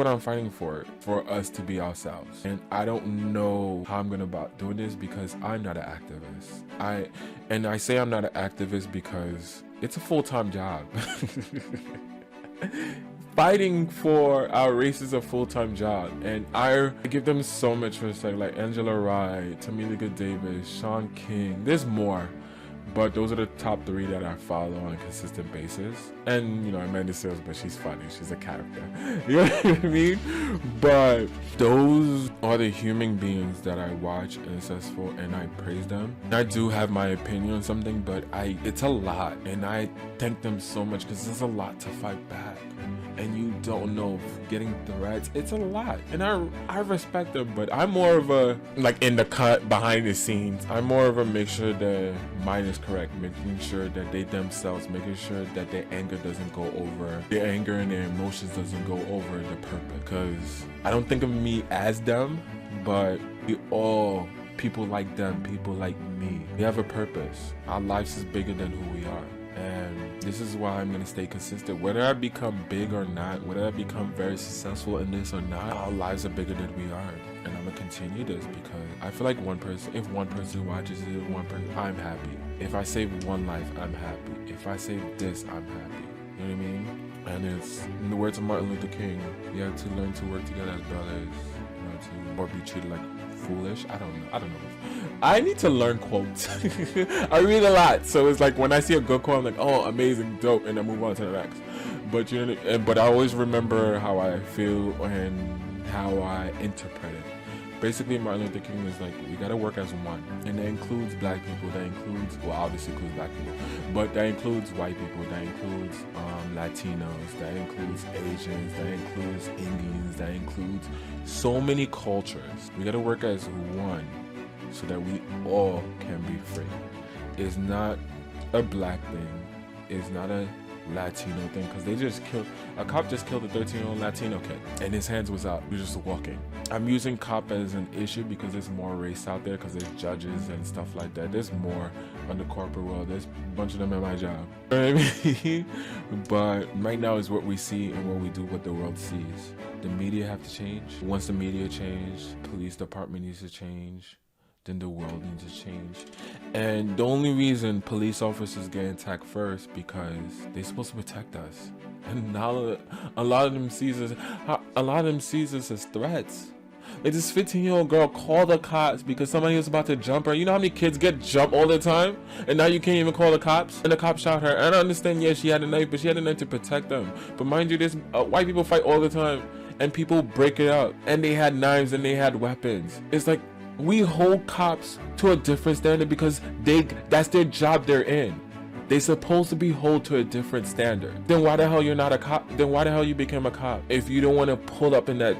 what I'm fighting for us to be ourselves. And I don't know how I'm going about doing this because I'm not an activist. I say I'm not an activist because it's a full-time job. Fighting for our race is a full-time job, and I give them so much respect, like Angela Wright, Tamika Davis, Sean King. There's more, but those are the top 3 that I follow on a consistent basis. And you know, Amanda Seales, but she's funny, she's a character. You know what I mean? But those are the human beings that I watch and successful, and I praise them. I do have my opinion on something, but it's a lot, and I thank them so much because there's a lot to fight back. And you don't know, getting threats, it's a lot, and I respect them, but I'm more of a, like, in the cut, behind the scenes, I'm more of a make sure the mind is correct, making sure that they themselves, making sure that their anger doesn't go over, their anger and their emotions doesn't go over the purpose, because I don't think of me as them, but we all, people like them, people like me, we have a purpose. Our lives is bigger than who we are. And this is why I'm going to stay consistent. Whether I become big or not, whether I become very successful in this or not, our lives are bigger than we are. And I'm going to continue this because I feel like if one person watches it, I'm happy. If I save one life, I'm happy. If I save this, I'm happy. You know what I mean? And it's, in the words of Martin Luther King, you have to learn to work together as brothers, or be treated like foolish. I don't know. I need to learn quotes. I read a lot, so it's like when I see a good quote, I'm like, oh, amazing, dope, and I move on to the next. But you know, but I always remember how I feel and how I interpret it. Basically, Martin Luther King is like, we gotta work as one, and that includes black people, that includes, well, obviously includes black people, but that includes white people, that includes Latinos, that includes Asians, that includes Indians, that includes so many cultures. We gotta work as one so that we all can be free. It's not a black thing, it's not a Latino thing, because they just killed, a cop just killed a 13-year-old Latino kid and his hands was out, he was just walking. I'm using cop as an issue because there's more race out there, because there's judges and stuff like that. There's more on the corporate world, there's a bunch of them at my job. You know what I mean? But right now is what we see and what we do, what the world sees. The media have to change. Once the media change, police department needs to change, then the world needs to change. And the only reason police officers get attacked first because they're supposed to protect us. And now a lot of them sees us as threats. Like this 15-year-old girl called the cops because somebody was about to jump her. You know how many kids get jumped all the time? And now you can't even call the cops? And the cops shot her. And I understand, yeah, she had a knife, but she had a knife to protect them. But mind you, this white people fight all the time. And people break it up. And they had knives and they had weapons. It's like, we hold cops to a different standard because that's their job they're in. They're supposed to be held to a different standard. Then why the hell you're not a cop? Then why the hell you became a cop? If you don't want to pull up in that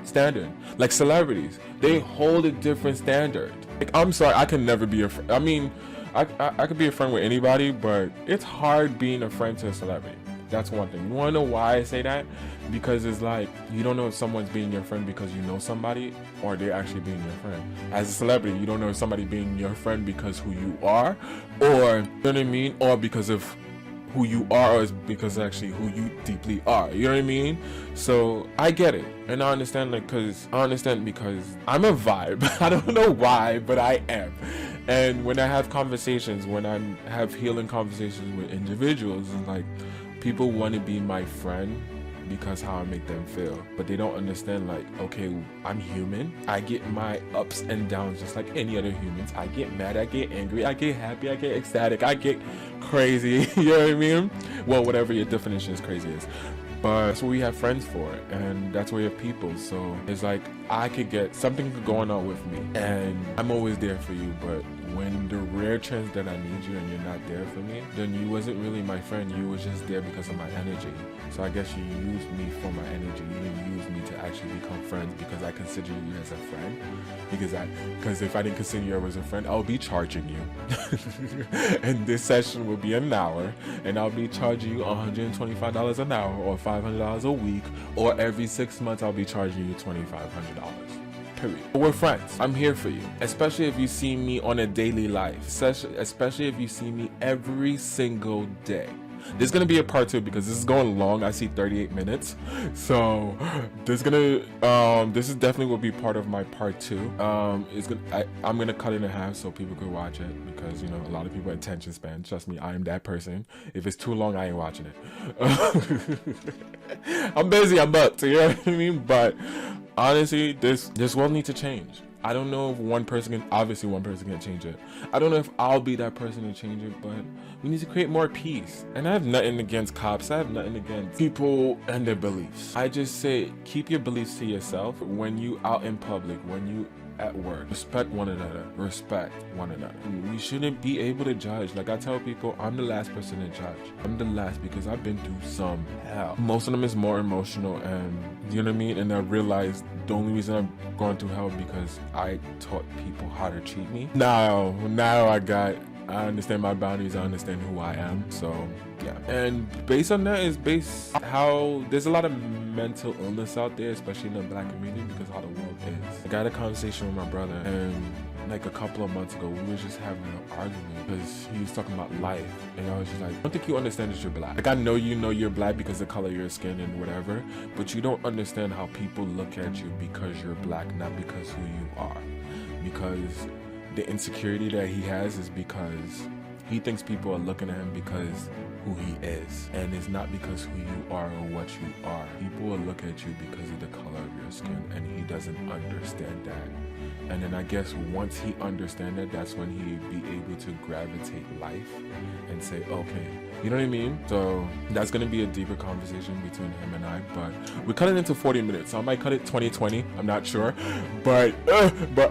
standard. Like celebrities, they hold a different standard. Like, I'm sorry, I can never be a friend. I mean, I could be a friend with anybody, but it's hard being a friend to a celebrity. That's one thing. You want to know why I say that? Because it's like, you don't know if someone's being your friend because you know somebody or they're actually being your friend. As a celebrity, you don't know if somebody being your friend because who you are, or, you know what I mean? Or because of who you are, or because actually who you deeply are. You know what I mean? So I get it. And I understand, like, because I'm a vibe. I don't know why, but I am. And when I have conversations, when I have healing conversations with individuals, it's like, people want to be my friend because how I make them feel, but they don't understand, like, okay, I'm human. I get my ups and downs just like any other humans. I get mad, I get angry, I get happy, I get ecstatic, I get crazy. You know what I mean? Well, whatever your definition is crazy is. But that's what we have friends for, and that's why we have people. So it's like, I could get something going on with me, and I'm always there for you. But when the rare chance that I need you and you're not there for me, then you wasn't really my friend. You was just there because of my energy. So I guess you used me for my energy. You didn't use me to actually become friends because I consider you as a friend. Because if I didn't consider you as a friend, I'll be charging you. And this session will be an hour, and I'll be charging you $125 an hour, or $500 a week, or every 6 months I'll be charging you $2,500. Period. We're friends. I'm here for you, especially if you see me on a daily life, especially if you see me every single day. There's gonna be a part 2 because this is going long. I see 38 minutes, so this is definitely will be part of my part 2. I'm gonna cut it in half so people could watch it, because you know, a lot of people attention span. Trust me, I am that person. If it's too long, I ain't watching it. I'm busy, I'm booked, you know what I mean? But honestly, this world needs to change. I don't know if one person can change it. I don't know if I'll be that person to change it, but we need to create more peace. And I have nothing against cops. I have nothing against people and their beliefs. I just say, keep your beliefs to yourself. When you out in public, when you at work, respect one another. We shouldn't be able to judge. Like I tell people, I'm the last person to judge. I'm the last, because I've been through some hell. Most of them is more emotional, and you know what I mean? And I realized the only reason I'm going through hell because I taught people how to treat me. Now I understand my boundaries, I understand who I am, so yeah. And based on that is how there's a lot of mental illness out there, especially in the black community, because of how the world is. I got a conversation with my brother, and like a couple of months ago, we were just having an argument because he was talking about life, and I was just like, I don't think you understand that you're black. Like, I know you know you're black because of the color of your skin and whatever, but you don't understand how people look at you because you're black, not because who you are. Because the insecurity that he has is because he thinks people are looking at him because who he is, and it's not because who you are or what you are. People will look at you because of the color of your skin, and he doesn't understand that. And then I guess once he understands that, that's when he'd be able to gravitate life and say, okay, you know what I mean? So that's going to be a deeper conversation between him and I, but we cut it into 40 minutes. So I might cut it 20-20, I'm not sure, but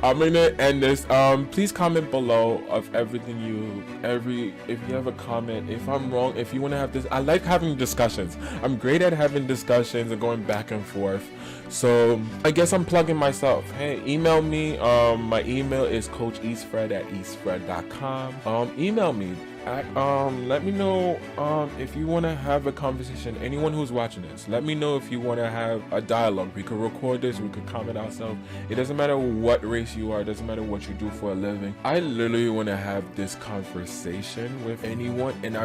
I'm going to end this. Please comment below of everything if you have a comment, if I'm wrong, if you want to have this. I like having discussions. I'm great at having discussions and going back and forth. So I guess I'm plugging myself. Hey, email me. My email is coachesfred@eastfred.com. Email me. Let me know if you want to have a conversation. Anyone who's watching this, let me know if you want to have a dialogue. We could record this, we could comment ourselves. It doesn't matter what race you are, it doesn't matter what you do for a living. I literally want to have this conversation with anyone, and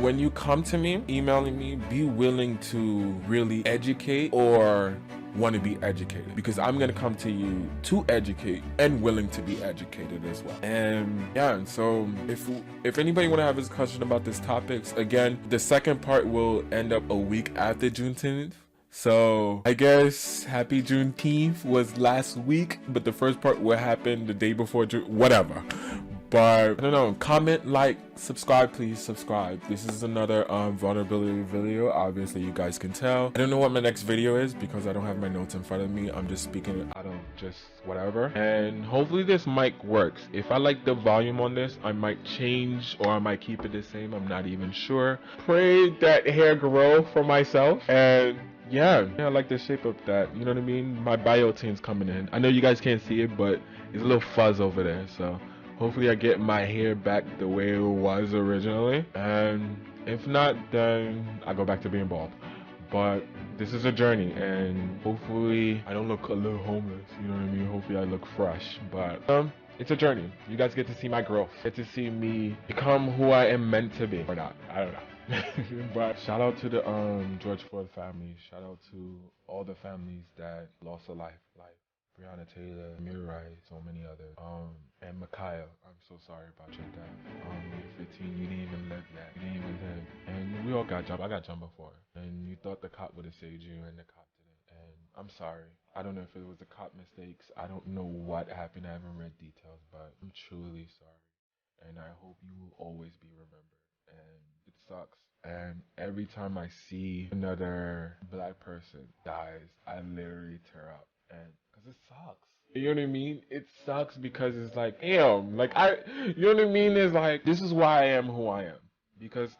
when you come to me, emailing me, be willing to really educate or want to be educated, because I'm going to come to you to educate and willing to be educated as well. And yeah, so if anybody want to have a discussion about these topics, again, the second part will end up a week after Juneteenth. So I guess happy Juneteenth was last week, but the first part will happen the day before whatever. But I don't know, comment, like, subscribe, please subscribe. This is another vulnerability video. Obviously you guys can tell. I don't know what my next video is because I don't have my notes in front of me. I'm just speaking out of just whatever. And hopefully this mic works. If I like the volume on this, I might change or I might keep it the same. I'm not even sure. Pray that hair grow for myself. And yeah, I like the shape of that. You know what I mean? My biotin's coming in. I know you guys can't see it, but it's a little fuzz over there. So hopefully I get my hair back the way it was originally, and if not, then I go back to being bald. But this is a journey, and hopefully I don't look a little homeless, you know what I mean? Hopefully I look fresh, but it's a journey. You guys get to see my growth, get to see me become who I am meant to be, or not, I don't know. But shout out to the George Floyd family, shout out to all the families that lost a life, like Breonna Taylor, Mirai, so many others. And Micaiah, I'm so sorry about your death. You're 15, you didn't even live yet. You didn't even live. And we all got jumped. I got jumped before. And you thought the cop would have saved you, and the cop didn't. And I'm sorry. I don't know if it was the cop mistakes. I don't know what happened. I haven't read details, but I'm truly sorry. And I hope you will always be remembered. And it sucks. And every time I see another black person dies, I literally tear up. And because it sucks. You know what I mean? It sucks because it's like, damn, like you know what I mean? It's like, this is why I am who I am. Because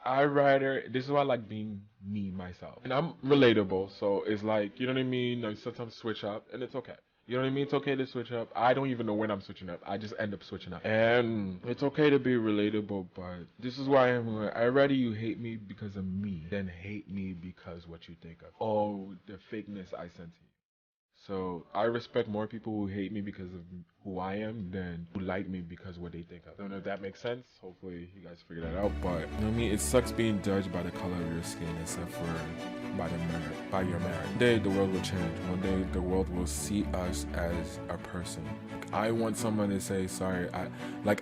this is why I like being me, myself. And I'm relatable, so it's like, you know what I mean? I sometimes switch up, and it's okay. You know what I mean? It's okay to switch up. I don't even know when I'm switching up. I just end up switching up. And it's okay to be relatable, but this is why I am. I'd rather you hate me because of me than hate me because what you think of. Oh, the fakeness I sent to you. So I respect more people who hate me because of who I am than who like me because of what they think of. I don't know if that makes sense. Hopefully you guys figure that out. But you know what I mean? It sucks being judged by the color of your skin except for by your merit. One day the world will change. One day the world will see us as a person. Like, I want someone to say sorry.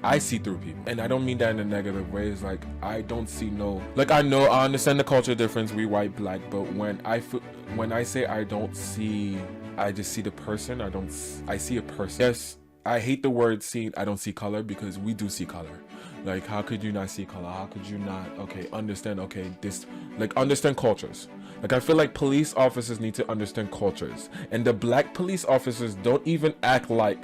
I see through people, and I don't mean that in a negative way. It's like I don't see I understand the culture difference. We white, black, but when I say I don't see, I just see the person. I see a person. Yes, I hate the word seeing. I don't see color because we do see color. Like, how could you not see color? How could you not, understand, understand cultures. Like, I feel like police officers need to understand cultures. And the black police officers don't even act like,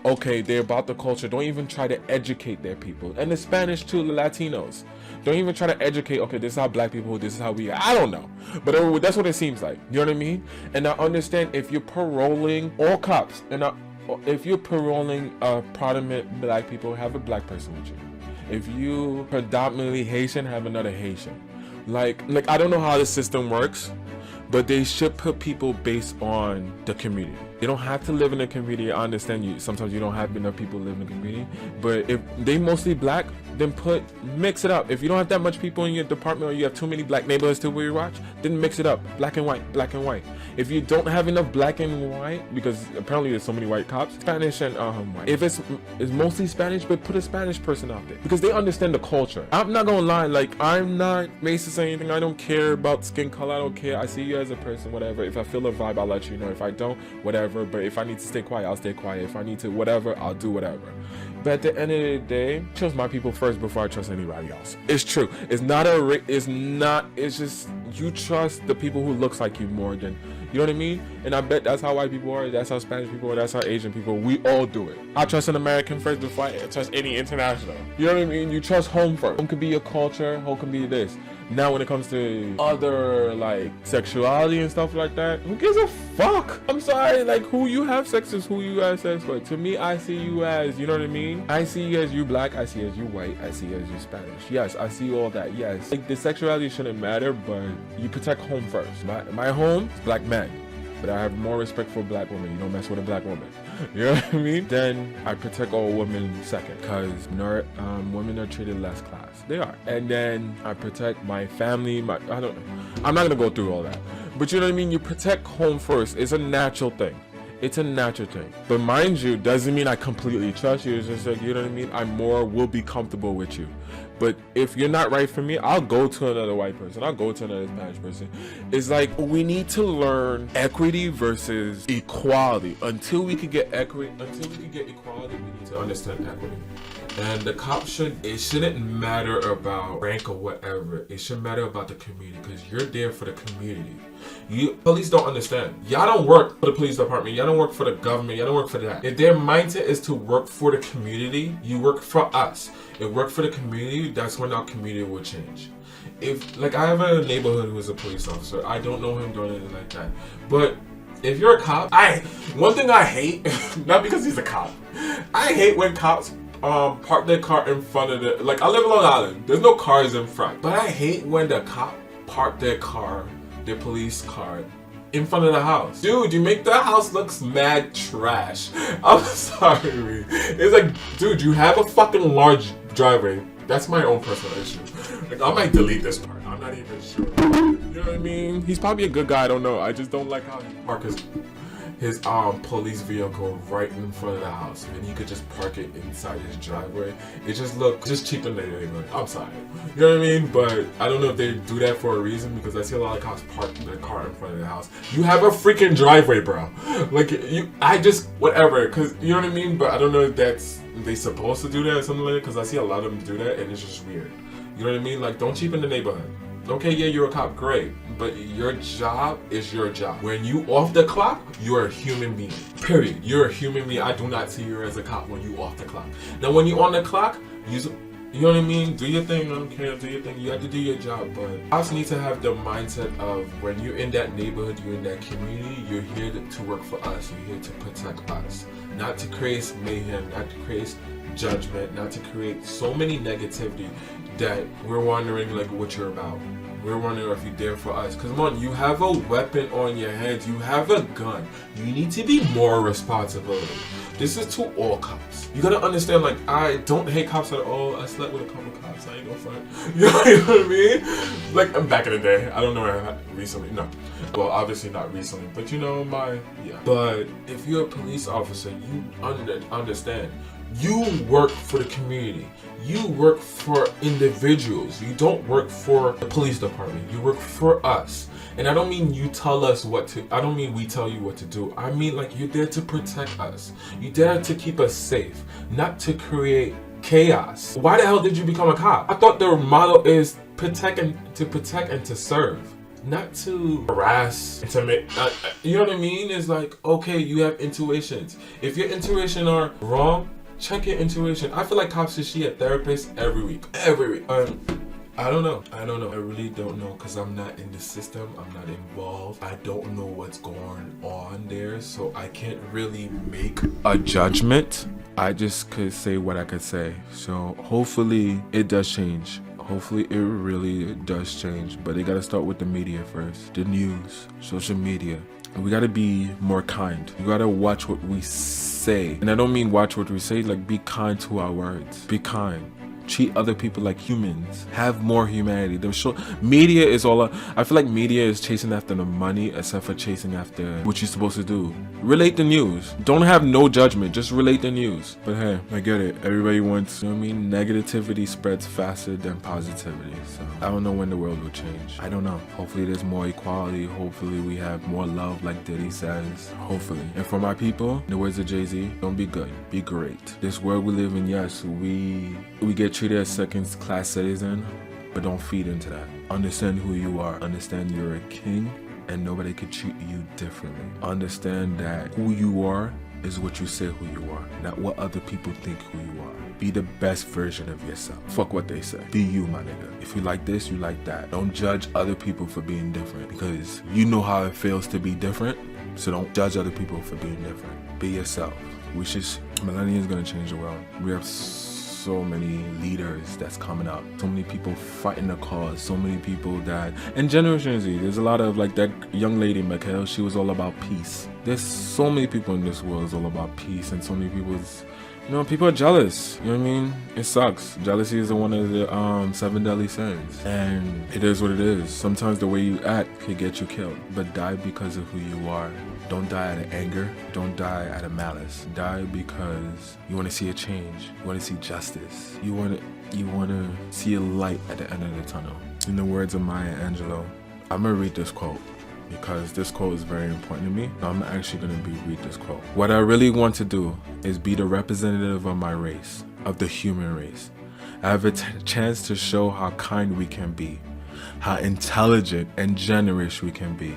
they're about the culture. Don't even try to educate their people. And the Spanish too, the Latinos. Don't even try to educate, this is how black people, this is how we are. I don't know. But that's what it seems like. You know what I mean? And I understand if you're paroling all cops, and if you're paroling prominent black people, have a black person with you. If you predominantly Haitian, have another Haitian. Like I don't know how the system works, but they should put people based on the community. They don't have to live in a community. I understand sometimes you don't have enough people live in a community, but if they mostly black, then mix it up. If you don't have that much people in your department, or you have too many black neighborhoods to where you watch, then mix it up. Black and white, black and white. If you don't have enough black and white, because apparently there's so many white cops, Spanish and white. If it's mostly Spanish, but put a Spanish person out there because they understand the culture. I'm not gonna lie, I'm not racist or anything. I don't care about skin color. I don't care. I see you as a person, whatever. If I feel a vibe, I'll let you know. If I don't, whatever. But if I need to stay quiet, I'll stay quiet. If I need to whatever, I'll do whatever. But at the end of the day, trust my people first before I trust anybody else. It's true. It's just you trust the people who looks like you more than, you know what I mean? And I bet that's how white people are, that's how Spanish people are, that's how Asian people, we all do it. I trust an American first before I trust any international. You know what I mean? You trust home first. Home could be your culture, home could be this. Now when it comes to other sexuality and stuff like that, who gives a fuck? I'm sorry, who you have sex is who you have sex with. To me, I see you as, you know what I mean? I see you as you black, I see you as you white, I see you as you Spanish. Yes, I see all that, yes. The sexuality shouldn't matter, but you protect home first. My home is black men, but I have more respect for black women. You don't mess with a black woman. You know what I mean? Then I protect all women second, because women are treated less class. They are. And then I protect my family. I'm not gonna go through all that, but you know what I mean? You protect home first. It's a natural thing. It's a natural thing. But mind you, doesn't mean I completely trust you. It's just you know what I mean? I will be comfortable with you. But if you're not right for me, I'll go to another white person. I'll go to another Spanish person. It's we need to learn equity versus equality. Until we can get equity, we need to understand equity. And the cop shouldn't matter about rank or whatever. It should matter about the community, because you're there for the community. Police don't understand. Y'all don't work for the police department. Y'all don't work for the government. Y'all don't work for that. If their mindset is to work for the community, you work for us. If work for the community, that's when our community will change. If I have a neighborhood who is a police officer, I don't know him doing anything like that. But if you're a cop, one thing I hate, not because he's a cop, I hate when cops park their car in front of I live in Long Island. There's no cars in front. But I hate when the cop park their police car in front of the house. Dude, you make the house look mad trash. I'm sorry. It's dude, you have a fucking large driveway. That's my own personal issue. I might delete this part. I'm not even sure. You know what I mean? He's probably a good guy. I don't know. I just don't like how he parks his police vehicle right in front of the house, and he could just park it inside his driveway. It just cheaper than anything. I'm sorry. You know what I mean? But I don't know if they do that for a reason, because I see a lot of cops park their car in front of the house. You have a freaking driveway, bro. Whatever, because you know what I mean? But I don't know if they supposed to do that or something like that, because I see a lot of them do that, and it's just weird. You know what I mean? Don't cheapen the neighborhood. Okay, yeah, you're a cop, great, but your job is your job. When you off the clock, you're a human being. Period. You're a human being. I do not see you as a cop when you off the clock. Now, when you on the clock, you know what I mean? Do your thing, I don't care, do your thing. You have to do your job, but I also need to have the mindset of when you're in that neighborhood, you're in that community, you're here to work for us, you're here to protect us. Not to create mayhem, not to create judgment, not to create so many negativity that we're wondering what you're about. We're wondering if you're there for us. Because, come on, you have a weapon on your head. You have a gun. You need to be more responsible. This is to all cops. You gotta understand, like, I don't hate cops at all. I slept with a couple cops. I ain't gonna front. You know what I mean? Like, back in the day. I don't know recently. No. Well, obviously not recently. But, you know, yeah. But if you're a police officer, you understand. You work for the community. You work for individuals. You don't work for the police department. You work for us. And I don't mean you tell us what to, I don't mean we tell you what to do. I mean, like, you're there to protect us. You're there to keep us safe, not to create chaos. Why the hell did you become a cop? I thought the motto is protect and to serve. Not to harass and to make, you know what I mean? It's like, okay, you have intuitions. If your intuition are wrong, check your intuition. I feel like cops should see a therapist every week. I don't know. I really don't know, because I'm not in the system. I'm not involved. I don't know what's going on there, so I can't really make a judgment. I just could say what I could say. So hopefully it does change. Hopefully it really does change. But they gotta start with the media first. The news, social media. And we gotta be more kind. We gotta watch what we say. And I don't mean watch what we say, like, be kind to our words. Be kind. Treat other people like humans. Have more humanity. Media is all I feel like media is chasing after the money, except for chasing after what you're supposed to do. Relate the news. Don't have no judgment. Just relate the news. But hey, I get it. Everybody wants, you know what I mean? Negativity spreads faster than positivity. So I don't know when the world will change. I don't know. Hopefully there's more equality. Hopefully we have more love, like Diddy says. Hopefully. And for my people, in the words of Jay-Z, don't be good. Be great. This world we live in, yes, we get treated as second-class citizen, but don't feed into that. Understand who you are. Understand you're a king, and nobody can treat you differently. Understand that who you are is what you say who you are, not what other people think who you are. Be the best version of yourself. Fuck what they say. Be you, my nigga. If you like this, you like that. Don't judge other people for being different, because you know how it feels to be different, so don't judge other people for being different. Be yourself. Millennium is gonna change the world. We have so many leaders that's coming up, so many people fighting the cause, so many people that, and Generation Z, there's a lot of, like, that young lady Mikhail, she was all about peace. There's so many people in this world is all about peace, and so many people are jealous. You know what I mean? It sucks. Jealousy is one of the 7 deadly sins, and it is what it is. Sometimes the way you act can get you killed, but die because of who you are. Don't die out of anger. Don't die out of malice. Die because you want to see a change. You want to see justice. You want to see a light at the end of the tunnel. In the words of Maya Angelou, I'm gonna read this quote, because this quote is very important to me. I'm actually going to read this quote. What I really want to do is be the representative of my race, of the human race. I have a chance to show how kind we can be, how intelligent and generous we can be.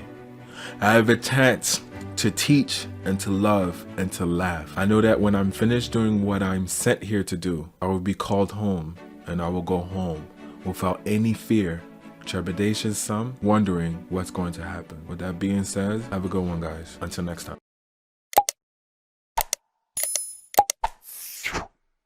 I have a chance to teach and to love and to laugh. I know that when I'm finished doing what I'm sent here to do, I will be called home, and I will go home without any fear, trepidation, some wondering what's going to happen. With that being said, have a good one, guys. Until next time.